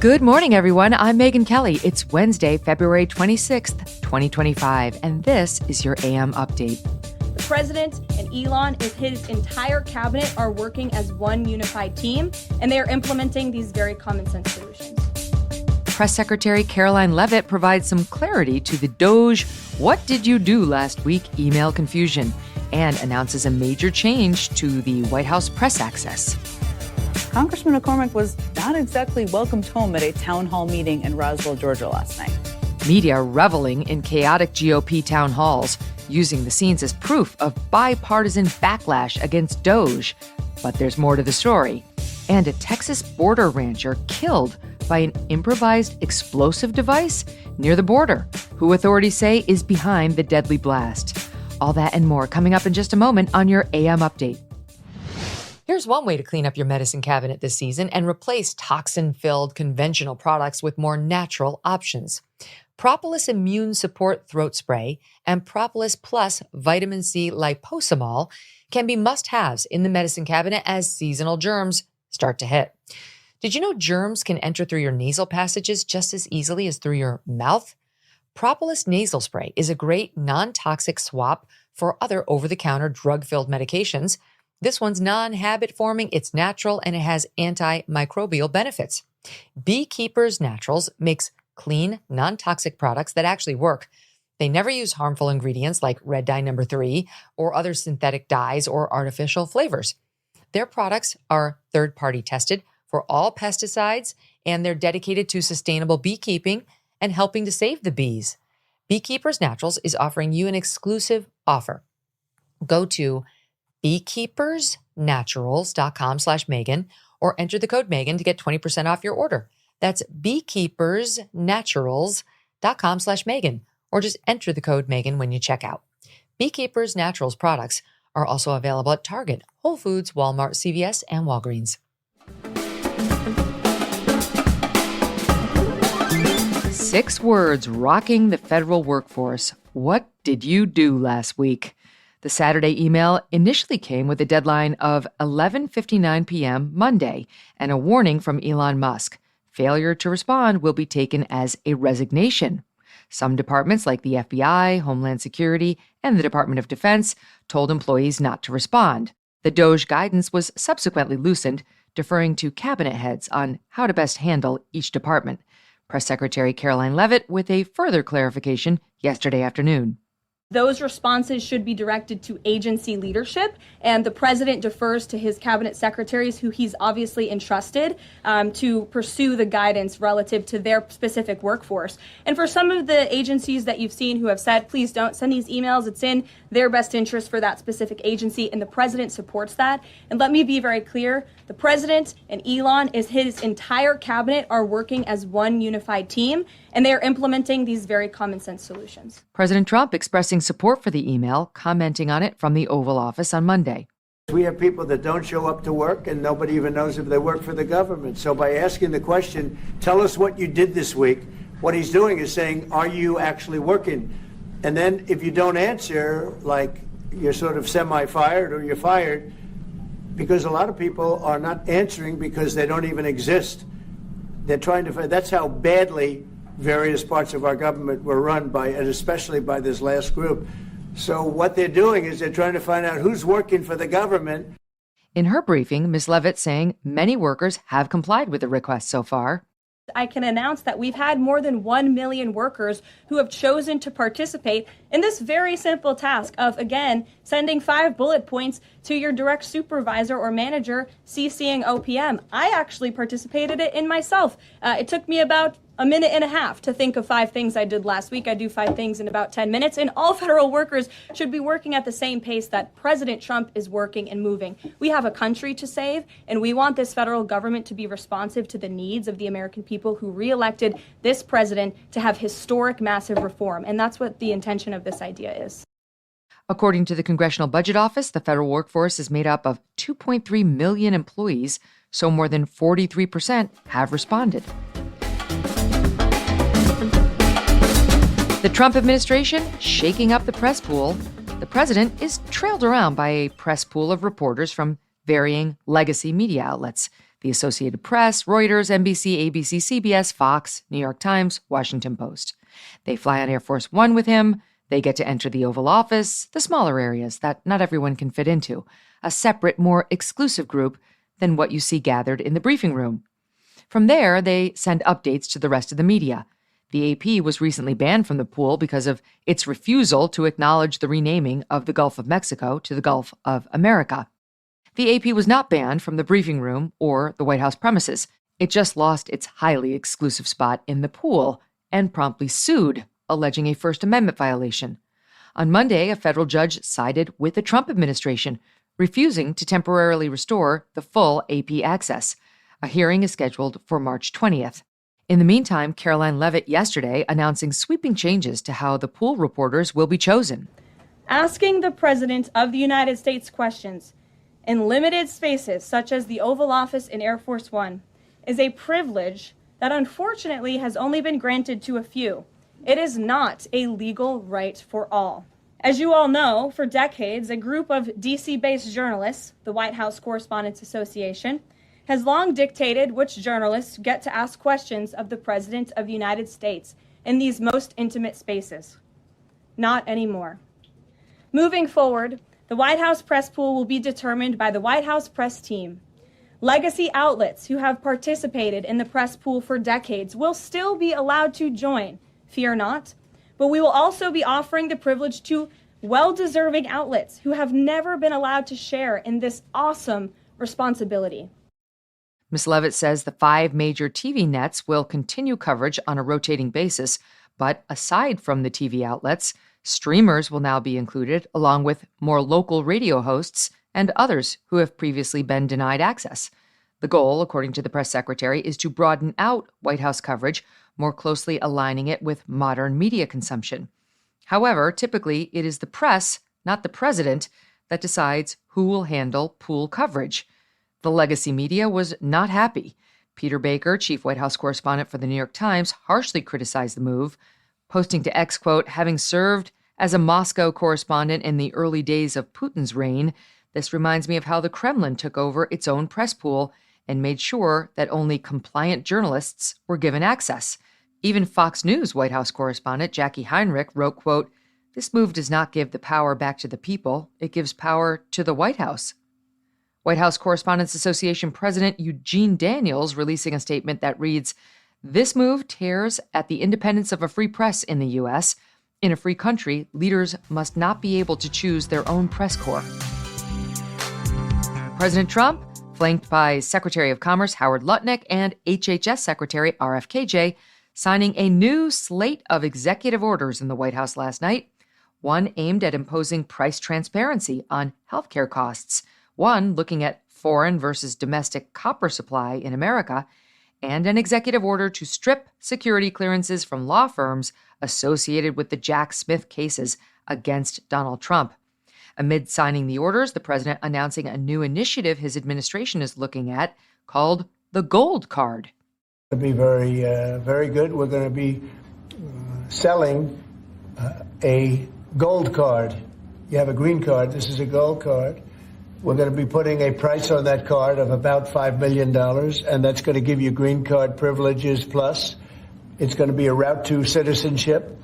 Good morning, everyone. I'm Megyn Kelly. It's Wednesday, February 26th, 2025, and this is your AM Update. The president and Elon and his entire cabinet are working as one unified team, and they are implementing these very common sense solutions. Press Secretary Caroline Leavitt provides some clarity to the DOJ "What did you do last week?" email confusion and announces a major change to the White House press access. Congressman McCormick was not exactly welcomed home at a town hall meeting in Roswell, Georgia last night. Media reveling in chaotic GOP town halls, using the scenes as proof of bipartisan backlash against DOJ. But there's more to the story. And a Texas border rancher killed by an improvised explosive device near the border, who authorities say is behind the deadly blast. All that and more coming up in just a moment on your AM Update. Here's one way to clean up your medicine cabinet this season and replace toxin-filled conventional products with more natural options. Propolis Immune Support Throat Spray and Propolis Plus Vitamin C Liposomal can be must-haves in the medicine cabinet as seasonal germs start to hit. Did you know germs can enter through your nasal passages just as easily as through your mouth? Propolis Nasal Spray is a great non-toxic swap for other over-the-counter drug-filled medications. This one's non-habit forming, it's natural, and it has antimicrobial benefits. Beekeepers Naturals makes clean, non-toxic products that actually work. They never use harmful ingredients like red dye number 3 or other synthetic dyes or artificial flavors. Their products are third-party tested for all pesticides, and they're dedicated to sustainable beekeeping and helping to save the bees. Beekeepers Naturals is offering you an exclusive offer. Go to beekeepersnaturals.com/Megyn or enter the code Megyn to get 20% off your order. That's beekeepersnaturals.com/Megyn or just enter the code Megyn when you check out. Beekeepers Naturals products are also available at Target, Whole Foods, Walmart, CVS, and Walgreens. 6 words rocking the federal workforce. What did you do last week? The Saturday email initially came with a deadline of 11:59 p.m. Monday and a warning from Elon Musk. Failure to respond will be taken as a resignation. Some departments like the FBI, Homeland Security, and the Department of Defense told employees not to respond. The DOJ guidance was subsequently loosened, deferring to cabinet heads on how to best handle each department. Press Secretary Caroline Leavitt with a further clarification yesterday afternoon. Those responses should be directed to agency leadership, and the president defers to his cabinet secretaries, who he's obviously entrusted to pursue the guidance relative to their specific workforce. And for some of the agencies that you've seen who have said, please don't send these emails, it's in their best interest for that specific agency, and the president supports that. And let me be very clear, the president and Elon and his entire cabinet are working as one unified team, and they are implementing these very common sense solutions. President Trump expressing support for the email, commenting on it from the Oval Office on Monday. We have people that don't show up to work, and nobody even knows if they work for the government. So by asking the question, tell us what you did this week, what he's doing is saying, are you actually working? And then if you don't answer, like you're sort of semi-fired or you're fired, because a lot of people are not answering because they don't even exist. They're trying to find, that's how badly various parts of our government were run by, and especially by this last group. So what they're doing is they're trying to find out who's working for the government. In her briefing, Ms. Leavitt saying many workers have complied with the request so far. I can announce that we've had more than 1 million workers who have chosen to participate in this very simple task of, again, sending 5 bullet points to your direct supervisor or manager, CCing OPM. I actually participated in myself. It took me about a minute and a half to think of 5 things I did last week. I do 5 things in about 10 minutes, and all federal workers should be working at the same pace that President Trump is working and moving. We have a country to save, and we want this federal government to be responsive to the needs of the American people who reelected this president to have historic, massive reform, and that's what the intention of this idea is. According to the Congressional Budget Office, the federal workforce is made up of 2.3 million employees, so more than 43% have responded. The Trump administration shaking up the press pool. The president is trailed around by a press pool of reporters from varying legacy media outlets. The Associated Press, Reuters, NBC, ABC, CBS, Fox, New York Times, Washington Post. They fly on Air Force One with him. They get to enter the Oval Office, the smaller areas that not everyone can fit into, a separate, more exclusive group than what you see gathered in the briefing room. From there, they send updates to the rest of the media. The AP was recently banned from the pool because of its refusal to acknowledge the renaming of the Gulf of Mexico to the Gulf of America. The AP was not banned from the briefing room or the White House premises. It just lost its highly exclusive spot in the pool and promptly sued, alleging a First Amendment violation. On Monday, a federal judge sided with the Trump administration, refusing to temporarily restore the full AP access. A hearing is scheduled for March 20th. In the meantime, Caroline Leavitt yesterday announcing sweeping changes to how the pool reporters will be chosen. Asking the President of the United States questions in limited spaces, such as the Oval Office in Air Force One, is a privilege that unfortunately has only been granted to a few. It is not a legal right for all. As you all know, for decades, a group of DC-based journalists, the White House Correspondents Association, has long dictated which journalists get to ask questions of the President of the United States in these most intimate spaces. Not anymore. Moving forward, the White House press pool will be determined by the White House press team. Legacy outlets who have participated in the press pool for decades will still be allowed to join, fear not, but we will also be offering the privilege to well-deserving outlets who have never been allowed to share in this awesome responsibility. Ms. Leavitt says the 5 major TV nets will continue coverage on a rotating basis, but aside from the TV outlets, streamers will now be included, along with more local radio hosts and others who have previously been denied access. The goal, according to the press secretary, is to broaden out White House coverage, more closely aligning it with modern media consumption. However, typically it is the press, not the president, that decides who will handle pool coverage. The legacy media was not happy. Peter Baker, chief White House correspondent for the New York Times, harshly criticized the move, posting to X, quote, "Having served as a Moscow correspondent in the early days of Putin's reign, this reminds me of how the Kremlin took over its own press pool and made sure that only compliant journalists were given access." Even Fox News White House correspondent Jackie Heinrich wrote, quote, "This move does not give the power back to the people. It gives power to the White House." White House Correspondents Association President Eugene Daniels releasing a statement that reads, "This move tears at the independence of a free press in the U.S. In a free country, leaders must not be able to choose their own press corps." President Trump, flanked by Secretary of Commerce Howard Lutnick and HHS Secretary RFKJ, signing a new slate of executive orders in the White House last night, one aimed at imposing price transparency on healthcare costs, one looking at foreign versus domestic copper supply in America, and an executive order to strip security clearances from law firms associated with the Jack Smith cases against Donald Trump. Amid signing the orders, the president announcing a new initiative his administration is looking at called the Gold Card. It'll be very good. We're going to be selling a gold card. You have a green card. This is a gold card. We're going to be putting a price on that card of about $5 million, and that's going to give you green card privileges plus. It's going to be a route to citizenship,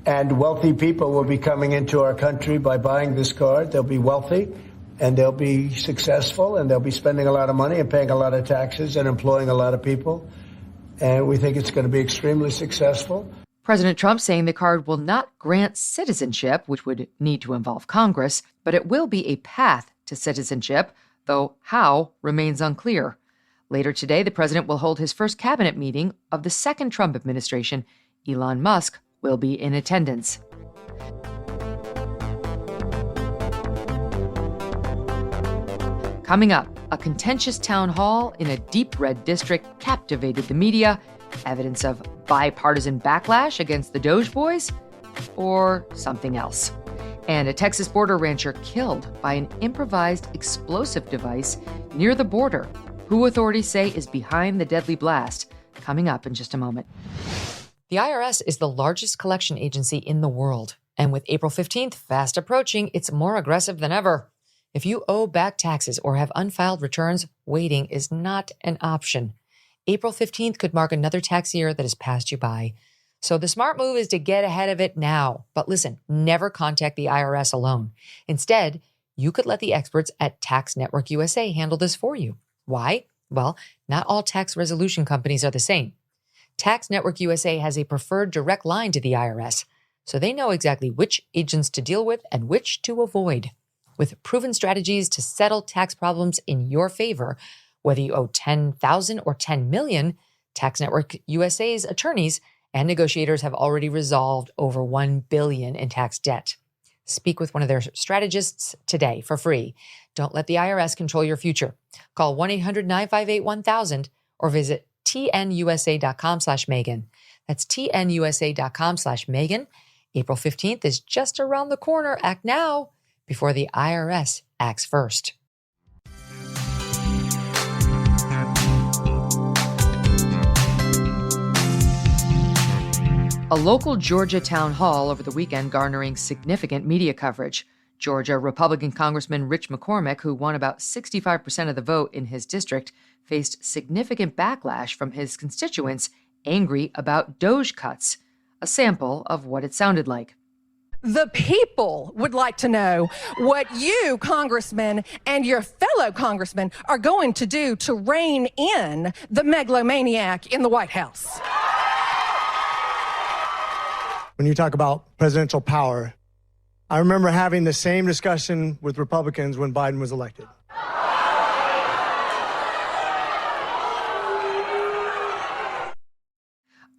and wealthy people will be coming into our country by buying this card. They'll be wealthy, and they'll be successful, and they'll be spending a lot of money and paying a lot of taxes and employing a lot of people. And we think it's going to be extremely successful. President Trump saying the card will not grant citizenship, which would need to involve Congress, but it will be a path to citizenship, though how remains unclear. Later today, the president will hold his first cabinet meeting of the second Trump administration. Elon Musk will be in attendance. Coming up, a contentious town hall in a deep red district captivated the media. Evidence of bipartisan backlash against the Doge Boys? Or something else? And a Texas border rancher killed by an improvised explosive device near the border. Who authorities say is behind the deadly blast? Coming up in just a moment. The IRS is the largest collection agency in the world. And with April 15th fast approaching, it's more aggressive than ever. If you owe back taxes or have unfiled returns, waiting is not an option. April 15th could mark another tax year that has passed you by. So the smart move is to get ahead of it now. But listen, never contact the IRS alone. Instead, you could let the experts at Tax Network USA handle this for you. Why? Well, not all tax resolution companies are the same. Tax Network USA has a preferred direct line to the IRS, so they know exactly which agents to deal with and which to avoid. With proven strategies to settle tax problems in your favor, whether you owe $10,000 or $10 million, Tax Network USA's attorneys and negotiators have already resolved over $1 billion in tax debt. Speak with one of their strategists today for free. Don't let the IRS control your future. Call 1-800-958-1000 or visit tnusa.com/Megyn. That's tnusa.com/Megyn. April 15th is just around the corner. Act now before the IRS acts first. A local Georgia town hall over the weekend garnering significant media coverage. Georgia Republican Congressman Rich McCormick, who won about 65% of the vote in his district, faced significant backlash from his constituents angry about DOGE cuts. A sample of what it sounded like. The people would like to know what you, congressmen, and your fellow congressmen are going to do to rein in the megalomaniac in the White House. When you talk about presidential power, I remember having the same discussion with Republicans when Biden was elected.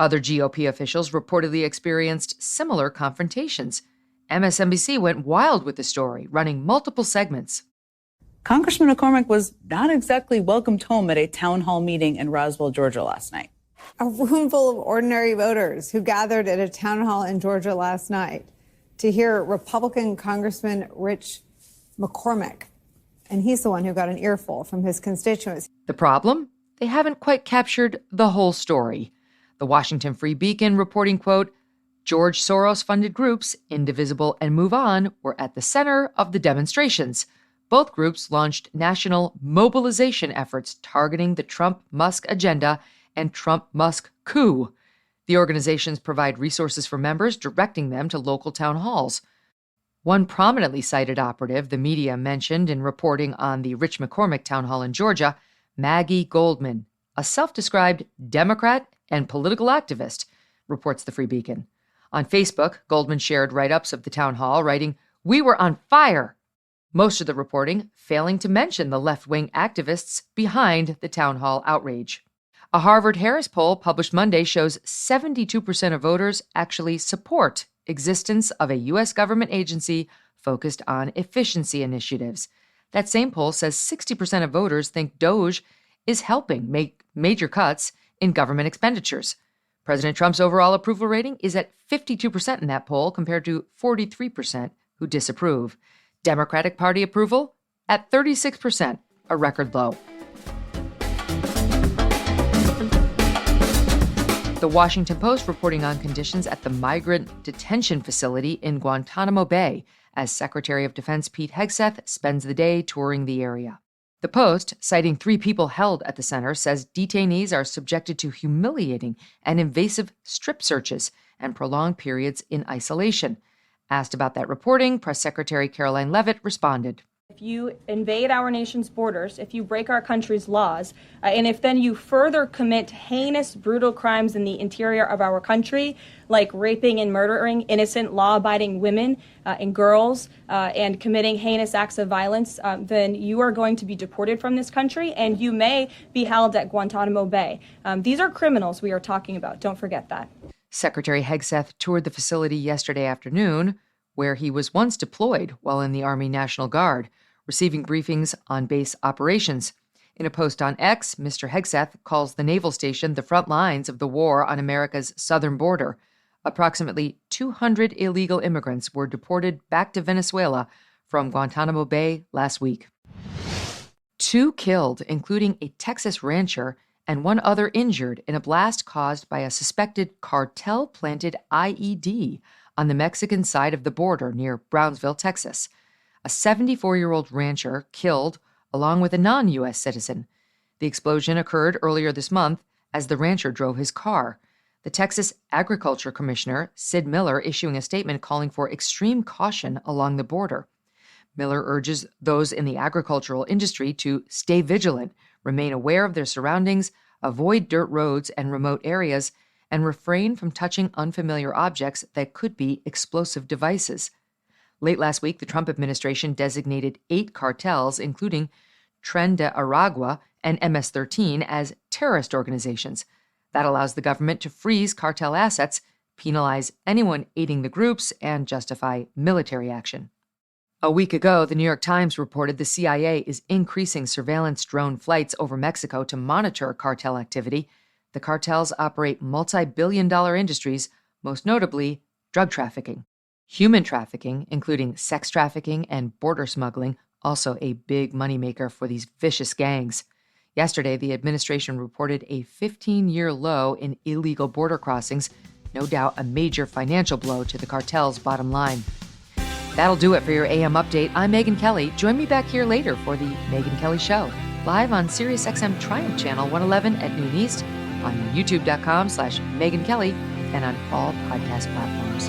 Other GOP officials reportedly experienced similar confrontations. MSNBC went wild with the story, running multiple segments. Congressman McCormick was not exactly welcomed home at a town hall meeting in Roswell, Georgia last night. A room full of ordinary voters who gathered at a town hall in Georgia last night to hear Republican Congressman Rich McCormick. And he's the one who got an earful from his constituents. The problem? They haven't quite captured the whole story. The Washington Free Beacon reporting, quote, George Soros-funded groups, Indivisible and Move On, were at the center of the demonstrations. Both groups launched national mobilization efforts targeting the Trump-Musk agenda and Trump-Musk coup. The organizations provide resources for members, directing them to local town halls. One prominently cited operative the media mentioned in reporting on the Rich McCormick town hall in Georgia, Maggie Goldman, a self-described Democrat and political activist, reports the Free Beacon. On Facebook, Goldman shared write-ups of the town hall, writing, "We were on fire." Most of the reporting failing to mention the left-wing activists behind the town hall outrage. A Harvard-Harris poll published Monday shows 72% of voters actually support existence of a U.S. government agency focused on efficiency initiatives. That same poll says 60% of voters think DOGE is helping make major cuts in government expenditures. President Trump's overall approval rating is at 52% in that poll compared to 43% who disapprove. Democratic Party approval at 36%, a record low. The Washington Post reporting on conditions at the migrant detention facility in Guantanamo Bay as Secretary of Defense Pete Hegseth spends the day touring the area. The Post, citing 3 people held at the center, says detainees are subjected to humiliating and invasive strip searches and prolonged periods in isolation. Asked about that reporting, Press Secretary Caroline Leavitt responded. If you invade our nation's borders, if you break our country's laws, and if then you further commit heinous, brutal crimes in the interior of our country, like raping and murdering innocent, law-abiding women and girls, and committing heinous acts of violence, then you are going to be deported from this country, and you may be held at Guantanamo Bay. These are criminals we are talking about. Don't forget that. Secretary Hegseth toured the facility yesterday afternoon, where he was once deployed while in the Army National Guard, receiving briefings on base operations. In a post on X, Mr. Hegseth calls the naval station the front lines of the war on America's southern border. Approximately 200 illegal immigrants were deported back to Venezuela from Guantanamo Bay last week. 2 killed, including a Texas rancher, and 1 other injured in a blast caused by a suspected cartel-planted IED on the Mexican side of the border near Brownsville, Texas. a 74-year-old rancher killed along with a non-U.S. citizen. The explosion occurred earlier this month as the rancher drove his car. The Texas Agriculture Commissioner, Sid Miller, issuing a statement calling for extreme caution along the border. Miller urges those in the agricultural industry to stay vigilant, remain aware of their surroundings, avoid dirt roads and remote areas, and refrain from touching unfamiliar objects that could be explosive devices. Late last week, the Trump administration designated 8 cartels, including Tren de Aragua and MS-13, as terrorist organizations. That allows the government to freeze cartel assets, penalize anyone aiding the groups, and justify military action. A week ago, the New York Times reported the CIA is increasing surveillance drone flights over Mexico to monitor cartel activity. The cartels operate multi-billion-dollar industries, most notably drug trafficking. Human trafficking, including sex trafficking and border smuggling, also a big moneymaker for these vicious gangs. Yesterday, the administration reported a 15-year low in illegal border crossings, no doubt a major financial blow to the cartel's bottom line. That'll do it for your AM update. I'm Megyn Kelly. Join me back here later for the Megyn Kelly Show, live on SiriusXM Triumph Channel 111 at noon East, on youtube.com/Megyn Kelly, and on all podcast platforms.